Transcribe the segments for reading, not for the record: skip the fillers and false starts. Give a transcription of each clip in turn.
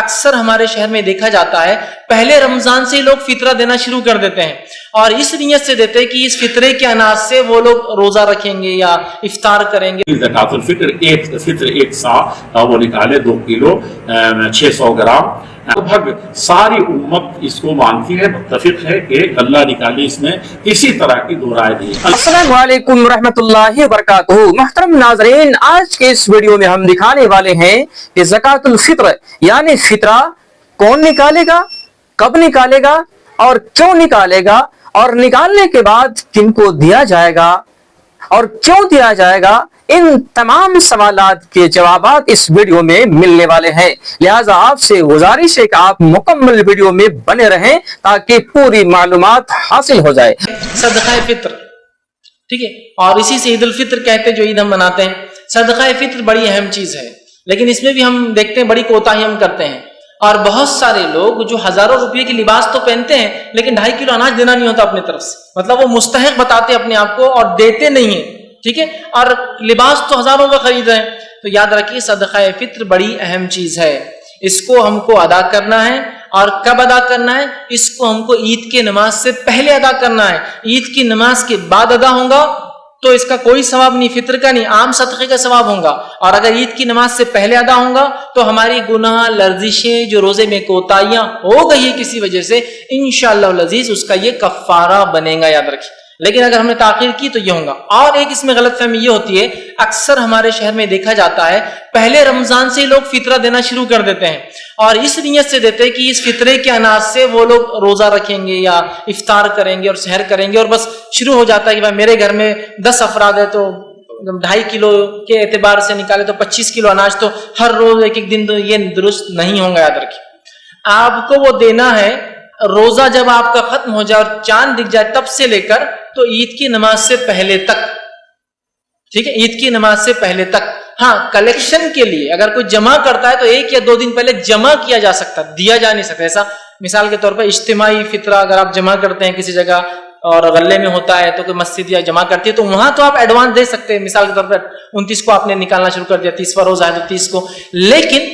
اکثر ہمارے شہر میں دیکھا جاتا ہے پہلے رمضان سے لوگ فطرہ دینا شروع کر دیتے ہیں اور اس نیت سے دیتے ہیں کہ اس فطرے کے اناج سے وہ لوگ روزہ رکھیں گے یا افطار کریں گے۔ زکات الفطر ایک سا وہ نکالے 2 کلو 600 گرام، لگ بھگ ساری امت اس کو مانتی ہے، متفق ہے کہ اللہ نکالی اس میں اسی طرح کی دو رائے دی۔ السلام علیکم ورحمۃ اللہ وبرکاتہ۔ محترم ناظرین، آج کے اس ویڈیو میں ہم دکھانے والے ہیں کہ زکات الفطر یعنی فطرہ کون نکالے گا، کب نکالے گا اور کیوں نکالے گا، اور نکالنے کے بعد کن کو دیا جائے گا اور کیوں دیا جائے گا، ان تمام سوالات کے جوابات اس ویڈیو میں ملنے والے ہیں۔ لہٰذا آپ سے گزارش ہے کہ آپ مکمل ویڈیو میں بنے رہیں تاکہ پوری معلومات حاصل ہو جائے۔ صدقہ فطر، ٹھیک ہے، اور اسی سے عید الفطر کہتے ہیں جو عید ہم مناتے ہیں۔ صدقہ فطر بڑی اہم چیز ہے، لیکن اس میں بھی ہم دیکھتے ہیں بڑی کوتاہی ہم کرتے ہیں، اور بہت سارے لوگ جو ہزاروں روپے کی لباس تو پہنتے ہیں لیکن 2.5 کلو اناج دینا نہیں ہوتا اپنی طرف سے، مطلب وہ مستحق بتاتے ہیں اپنے آپ کو اور دیتے نہیں ہیں، ٹھیک ہے، اور لباس تو ہزاروں کا خرید رہے ہیں۔ تو یاد رکھیے صدقہ فطر بڑی اہم چیز ہے، اس کو ہم کو ادا کرنا ہے، اور کب ادا کرنا ہے؟ اس کو ہم کو عید کے نماز سے پہلے ادا کرنا ہے۔ عید کی نماز کے بعد ادا ہوگا تو اس کا کوئی ثواب نہیں، فطر کا نہیں، عام صدقے کا ثواب ہوگا، اور اگر عید کی نماز سے پہلے ادا ہوگا تو ہماری گناہ لرزشیں جو روزے میں کوتاہیاں ہو گئی کسی وجہ سے، انشاءاللہ العزیز اس کا یہ کفارہ بنے گا، یاد رکھیے۔ لیکن اگر ہم نے تاخیر کی تو یہ ہوگا۔ اور ایک اس میں غلط فہمی یہ ہوتی ہے، اکثر ہمارے شہر میں دیکھا جاتا ہے پہلے رمضان سے لوگ فطرہ دینا شروع کر دیتے ہیں اور اس نیت سے دیتے ہیں کہ اس فطرے کے اناج سے وہ لوگ روزہ رکھیں گے یا افطار کریں گے اور سحر کریں گے، اور بس شروع ہو جاتا ہے کہ بھائی میرے گھر میں 10 افراد ہے تو 2.5 کلو کے اعتبار سے نکالے تو 25 کلو اناج تو ہر روز ایک دن، تو یہ درست نہیں ہوگا۔ یاد رکھیے آپ کو وہ دینا ہے روزہ جب آپ کا ختم ہو جائے اور چاند دکھ جائے تب سے لے کر تو عید کی نماز سے پہلے تک، ٹھیک ہے، عید کی نماز سے پہلے تک۔ ہاں، کلیکشن کے لیے اگر کوئی جمع کرتا ہے تو 1 یا 2 دن پہلے جمع کیا جا سکتا، دیا جا نہیں سکتا۔ ایسا مثال کے طور پر اجتماعی فطرہ اگر آپ جمع کرتے ہیں کسی جگہ اور غلے میں ہوتا ہے تو کوئی مسجد یا جمع کرتی ہے تو وہاں تو آپ ایڈوانس دے سکتے ہیں، مثال کے طور پر 29 کو آپ نے نکالنا شروع کر دیا، 30واں روزہ ہے تو 30 کو، لیکن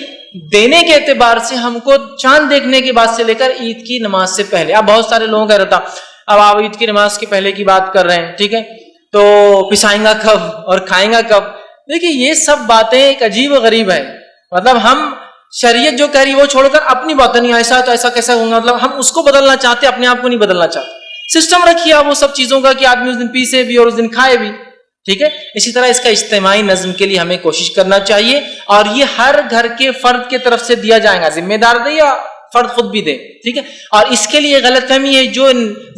دینے کے اعتبار سے ہم کو چاند دیکھنے کے بعد سے لے کر عید کی نماز سے پہلے۔ اب بہت سارے لوگوں کا رہتا اب آپ عید کی نماز کے پہلے کی بات کر رہے ہیں، ٹھیک ہے، تو پسائیں گا کب اور کھائیں گا کب؟ دیکھیے یہ سب باتیں ایک عجیب و غریب ہے، مطلب ہم شریعت جو کہہ رہی ہے وہ چھوڑ کر اپنی باتیں، نہیں ایسا تو ایسا کیسا ہوگا، مطلب ہم اس کو بدلنا چاہتے اپنے آپ کو نہیں بدلنا چاہتے۔ سسٹم رکھیے آپ وہ سب چیزوں کا کہ آدمی اس دن پیسے بھی اور اس دن کھائے بھی، ٹھیک ہے۔ اسی طرح اس کا اجتماعی نظم کے لیے ہمیں کوشش کرنا چاہیے، اور یہ ہر گھر کے فرد کے طرف سے دیا جائے گا، ذمہ دار دے یا فرد خود بھی دے، ٹھیک ہے۔ اور اس کے لیے غلط فہمی ہے جو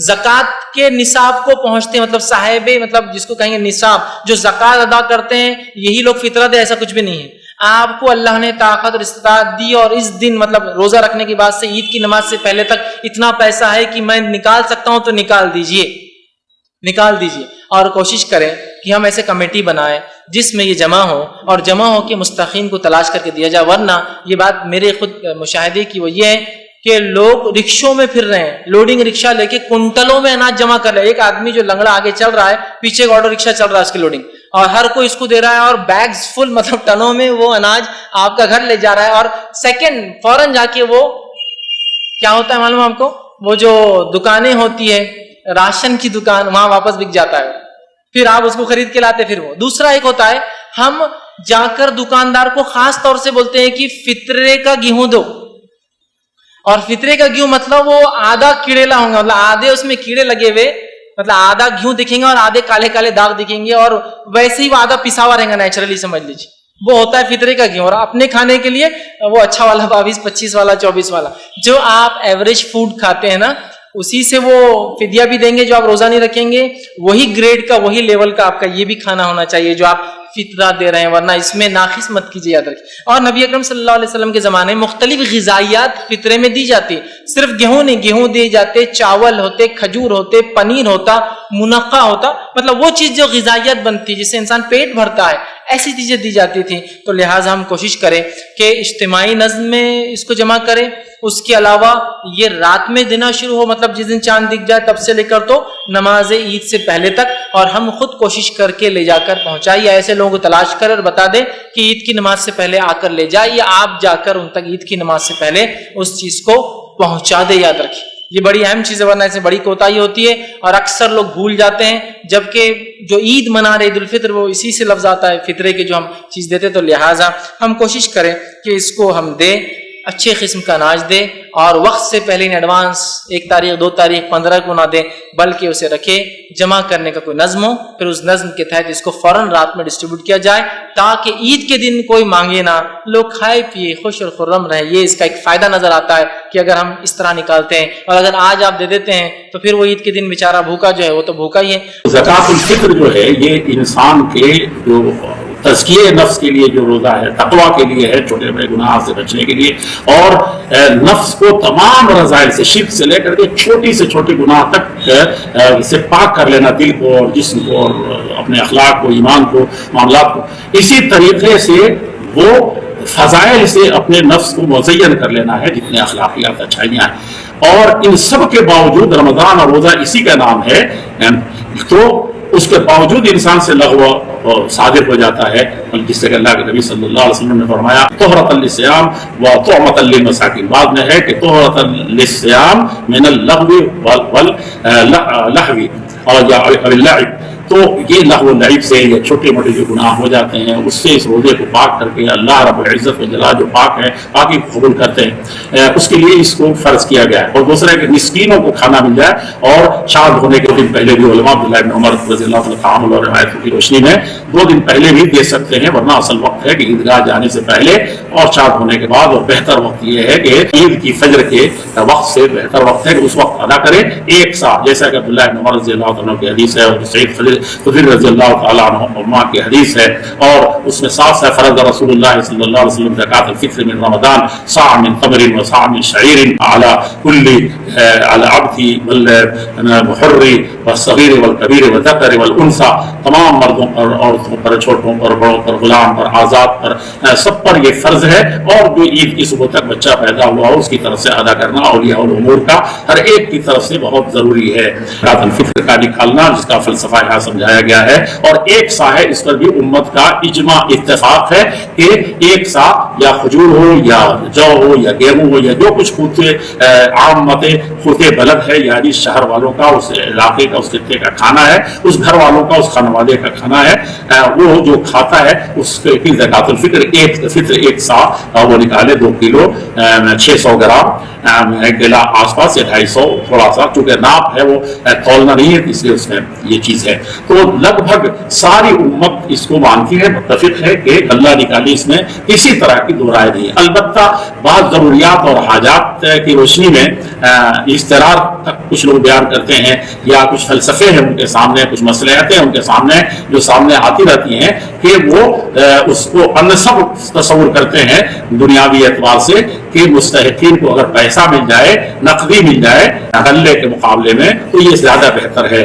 زکوٰۃ کے نصاب کو پہنچتے ہیں، مطلب صاحب، مطلب جس کو کہیں گے نصاب، جو زکوٰۃ ادا کرتے ہیں یہی لوگ فطرہ دے، ایسا کچھ بھی نہیں ہے۔ آپ کو اللہ نے طاقت اور استطاعت دی اور اس دن مطلب روزہ رکھنے کے بعد سے عید کی نماز سے پہلے تک اتنا پیسہ ہے کہ میں نکال سکتا ہوں تو نکال دیجئے، نکال دیجئے، اور کوشش کریں کہ ہم ایسے کمیٹی بنائیں جس میں یہ جمع ہو اور جمع ہو کے مستحقین کو تلاش کر کے دیا جائے، ورنہ یہ بات میرے خود مشاہدے کی وہ یہ ہے کہ لوگ رکشوں میں پھر رہے ہیں، لوڈنگ رکشہ لے کے کنٹلوں میں اناج جمع کر رہے ہیں۔ ایک آدمی جو لنگڑا آگے چل رہا ہے، پیچھے کا آٹو رکشہ چل رہا ہے اس کی لوڈنگ، اور ہر کوئی اس کو دے رہا ہے اور بیگز فل، مطلب ٹنوں میں وہ اناج آپ کا گھر لے جا رہا ہے، اور سیکنڈ فوراً جا کے وہ کیا ہوتا ہے معلوم آپ کو، وہ جو دکانیں ہوتی ہے راشن کی دکان، وہاں واپس بک جاتا ہے، پھر آپ اس کو خرید کے لاتے۔ پھر وہ دوسرا ایک ہوتا ہے، ہم جا کر دکاندار کو خاص طور سے بولتے ہیں کہ فطرے کا گیہوں دو، اور فطرے کا گیہوں مطلب وہ آدھا کیڑیلا ہوں گا، مطلب آدھے اس میں کیڑے لگے ہوئے، مطلب آدھا گیہوں دکھیں گے اور آدھے کالے کالے داغ دکھیں گے، اور ویسے ہی وہ آدھا پساوا رہے گا، نیچرلی سمجھ لیجیے وہ ہوتا ہے فطرے کا گیہوں۔ اور اپنے کھانے کے لیے وہ اچھا والا 22-25 والا 24 والا جو آپ ایوریج فوڈ کھاتے ہیں نا، اسی سے وہ فدیہ بھی دیں گے جو آپ روزہ نہیں رکھیں گے، وہی گریڈ کا وہی لیول کا آپ کا یہ بھی کھانا ہونا چاہیے جو آپ فطرہ دے رہے ہیں، ورنہ اس میں ناقص مت کیجیے، یاد رکھیے۔ اور نبی اکرم صلی اللہ علیہ وسلم کے زمانے میں مختلف غذائیات فطرے میں دی جاتی، صرف گیہوں نہیں، گیہوں دیے جاتے، چاول ہوتے، کھجور ہوتے، پنیر ہوتا، منقع ہوتا، مطلب وہ چیز جو غذائیت بنتی جس سے انسان پیٹ بھرتا ہے، ایسی چیزیں دی جاتی تھی۔ تو لہٰذا ہم کوشش کریں کہ اجتماعی نظم میں اس کو جمع کریں، اس کے علاوہ یہ رات میں دینا شروع ہو، مطلب جس دن چاند دکھ جائے تب سے لے کر تو نماز عید سے پہلے تک، اور ہم خود کوشش کر کے لے جا کر پہنچائیں، یا ایسے لوگوں کو تلاش کر اور بتا دیں کہ عید کی نماز سے پہلے آ کر لے جائے، یا آپ جا کر ان تک عید کی نماز سے پہلے اس چیز کو پہنچا دے. یاد رکھیں یہ بڑی اہم چیز ہے، ورنہ اس سے بڑی کوتاہی ہوتی ہے اور اکثر لوگ بھول جاتے ہیں. جبکہ جو عید منا رہے عید الفطر وہ اسی سے لفظ آتا ہے فطرے کے جو ہم چیز دیتے، تو لہٰذا ہم کوشش کریں کہ اس کو ہم دیں، اچھے قسم کا اناج دیں، اور وقت سے پہلے ان ایڈوانس 1 تاریخ 2 تاریخ 15 کو نہ دیں، بلکہ اسے رکھے، جمع کرنے کا کوئی نظم ہو، پھر اس نظم کے تحت اس کو فوراً رات میں ڈسٹریبیوٹ کیا جائے، تاکہ عید کے دن کوئی مانگے نہ، لوگ کھائے پیے خوش اور خرم رہیں. یہ اس کا ایک فائدہ نظر آتا ہے کہ اگر ہم اس طرح نکالتے ہیں، اور اگر آج آپ دے دیتے ہیں تو پھر وہ عید کے دن بیچارہ بھوکا جو ہے وہ تو بھوکا ہی ہے. زکوٰۃ الفطر جو ہے یہ انسان کے جو تزکیے نفس کے لیے جو روزہ ہے، تقویٰ کے لیے ہے، چھوٹے بڑے گناہ سے بچنے کے لیے، اور نفس کو تمام رذائل سے، شرک سے لے کر کے چھوٹی سے چھوٹی گناہ تک سے پاک کر لینا، دل کو اور جسم کو اور اپنے اخلاق کو، ایمان کو، معاملات کو. اسی طریقے سے وہ فضائل سے اپنے نفس کو مزین کر لینا ہے، جتنے اخلاقیات اچھائیاں ہیں. اور ان سب کے باوجود رمضان اور روزہ اسی کا نام ہے، تو اس کے باوجود انسان سے لغو صادر ہو جاتا ہے، جس سے کہ اللہ کے نبی صلی اللہ علیہ وسلم نے فرمایا طہرۃ للصیام و طعمۃ للمساکین. بعد میں ہے کہ طہرۃ للصیام من اللغو واللہو اور اللعب. تو یہ لغو و لعب سے یا چھوٹے موٹے جو گناہ ہو جاتے ہیں اس سے اس روزے کو پاک کر کے اللہ رب العزت و جلال جو پاک ہے پاکی قبول کرتے ہیں، اس کے لیے اس کو فرض کیا گیا ہے. اور دوسرا کہ مسکینوں کو کھانا مل جائے، اور شاد ہونے کے دن پہلے بھی علماء عبداللہ بن عمر رضی اللہ عنہ اور روایتوں کی روشنی میں 2 دن پہلے بھی دے سکتے ہیں، ورنہ اصل وقت ہے کہ عیدگاہ جانے سے پہلے اور شاد ہونے کے بعد. اور بہتر وقت یہ ہے کہ عید کی فجر کے وقت سے بہتر وقت ہے کہ اس وقت ادا کریں 1 سال، جیسا کہ عبداللہ بن عمر رضی اللہ عنہ کی حدیث ہے، اور سعید خدری رضی اللہ تعالیٰ عنہ کی حدیث ہے. اور اس میں صاف صاف فرض رسول اللہ صلی اللہ علیہ وسلم زکوٰۃ الفطر من رمضان صاع من تمر و صاع من شعیر علی کل العبد والحر والصغیر والکبیر والذکر والانثى. تمام مردوں پر، عورتوں پر، چھوٹوں پر، بڑوں پر، غلام پر، آزاد پر، سب پر یہ فرض ہے. اور جو عید کی صبح تک بچہ پیدا ہوا ہو اس کی طرف سے ادا کرنا اولیاء الامور کا ہر ایک کی طرف سے بہت ضروری ہے. زکوٰۃ الفطر کا نکالنا جس کا فلسفہ یہاں سمجھایا گیا ہے، اور 1 سا ہے، اس پر بھی امت کا اجماع اتفاق ہے کہ 1 سا یا کھجور ہو یا جو ہو یا گیہوں ہو یا جو کچھ عام خطے بلد ہے، یعنی شہر والوں کا، اس علاقے کا، اس خطے کا کھانا ہے، اس گھر والوں کا، اس خانوادے کا کھانا ہے، وہ جو کھاتا ہے اس کی زکوٰۃ الفطر 1 سا وہ نکالے. 2 کلو 600 گرام، 1 کیلا آس پاس یا 250 تھوڑا سا، چونکہ ناپ ہے وہ تولنا نہیں ہے اس لیے اس میں یہ چیز ہے. تو لگ بھگ ساری امت اس کو مانتی ہے، متفق ہے کہ اللہ نکالی، اس میں کسی طرح کی دو رائے نہیں ہے. البتہ بعض ضروریات اور حاجات کی روشنی میں اشتراط تک کچھ لوگ بیان کرتے ہیں، یا کچھ فلسفے ہیں ان کے سامنے، کچھ مصلحتیں ان کے سامنے جو سامنے آتی رہتی ہیں، کہ وہ اس کو انسب تصور کرتے ہیں دنیاوی اعتبار سے کہ مستحقین کو اگر پیسہ مل جائے، نقدی مل جائے غلے کے مقابلے میں تو یہ زیادہ بہتر ہے،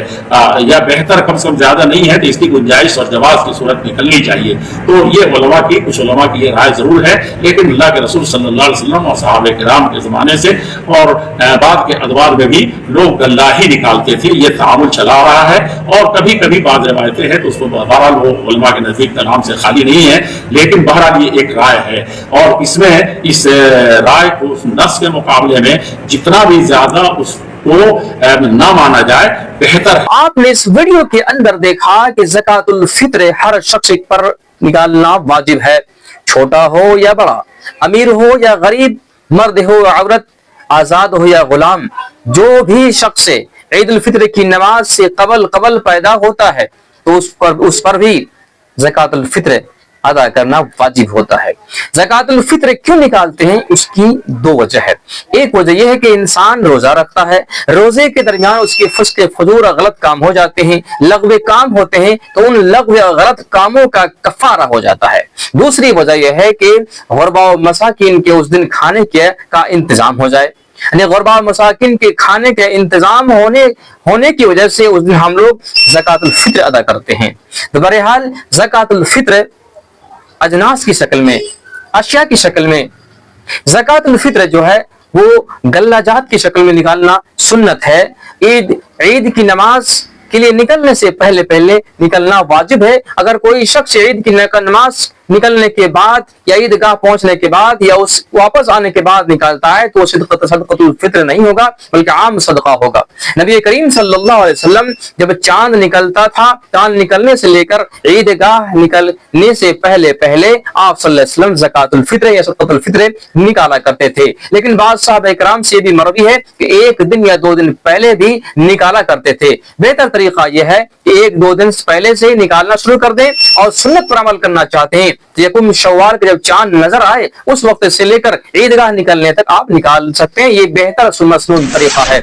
یا بہتر کم سے کم زیادہ نہیں ہے تو اس کی گنجائش اور جواز کی صورت نکلنی چاہیے. تو یہ کچھ علماء کی یہ رائے ضرور ہے، لیکن اللہ کے رسول صلی اللہ علیہ وسلم اور صحابہ کرام کے زمانے سے اور بعد کے ادوار میں بھی لوگ غلہ ہی نکالتے تھے. یہ تعامل چلا رہا ہے، اور کبھی کبھی بعض روایتیں ہیں تو اس کو بہرحال وہ علماء کے نزدیک کلام سے خالی نہیں ہے، لیکن بہرحال یہ ایک رائے ہے. اور اس میں اس رائے کو اس نص کے مقابلے میں جتنا بھی زیادہ اس کو نہ مانا جائے بہتر ہے. آپ نے اس ویڈیو کے اندر دیکھا کہ زکوٰۃ الفطر ہر شخص پر نکالنا واجب ہے، چھوٹا ہو یا بڑا، امیر ہو یا غریب، مرد ہو یا عورت، آزاد ہو یا غلام. جو بھی شخص عید الفطر کی نماز سے قبل پیدا ہوتا ہے تو اس پر بھی زکوٰۃ الفطر ادا کرنا واجب ہوتا ہے. زکوٰۃ الفطر کیوں نکالتے ہیں؟ اس کی 2 وجہ ہے. ایک وجہ یہ ہے کہ انسان روزہ رکھتا ہے، روزے کے درمیان اس کے فسق فجور اور غلط کام ہو جاتے ہیں، لغو کام ہوتے ہیں، تو ان لغو اور غلط کاموں کا کفارہ ہو جاتا ہے. دوسری وجہ یہ ہے کہ غربا و مساکین کے اس دن کھانے کا انتظام ہو جائے، یعنی غربا و مساکین کے کھانے کے انتظام ہونے کی وجہ سے اس دن ہم لوگ زکوٰۃ الفطر ادا کرتے ہیں. تو بہرحال زکوٰۃ الفطر اجناس کی شکل میں، اشیاء کی شکل میں، زکوٰۃ الفطر جو ہے وہ غلہ جات کی شکل میں نکالنا سنت ہے. عید کی نماز کے لیے نکلنے سے پہلے نکلنا واجب ہے. اگر کوئی شخص عید کی نماز نکلنے کے بعد یا عیدگاہ پہنچنے کے بعد یا اس واپس آنے کے بعد نکالتا ہے تو صدقۃ الفطر نہیں ہوگا بلکہ عام صدقہ ہوگا. نبی کریم صلی اللہ علیہ وسلم جب چاند نکلتا تھا، چاند نکلنے سے لے کر عیدگاہ نکلنے سے پہلے آپ صلی اللہ علیہ وسلم زکات الفطر یا صدقۃ الفطر نکالا کرتے تھے. لیکن بعض صحابہ کرام سے بھی مروی ہے کہ 1 دن یا 2 دن پہلے بھی نکالا کرتے تھے. بہتر طریقہ یہ ہے کہ 1-2 دن پہلے سے ہی نکالنا شروع کر دیں، اور سنت پر عمل کرنا چاہتے ہیں یکم شوال کے جب چاند نظر آئے اس وقت سے لے کر عیدگاہ نکلنے تک آپ نکال سکتے ہیں. یہ بہتر مسنون طریقہ ہے.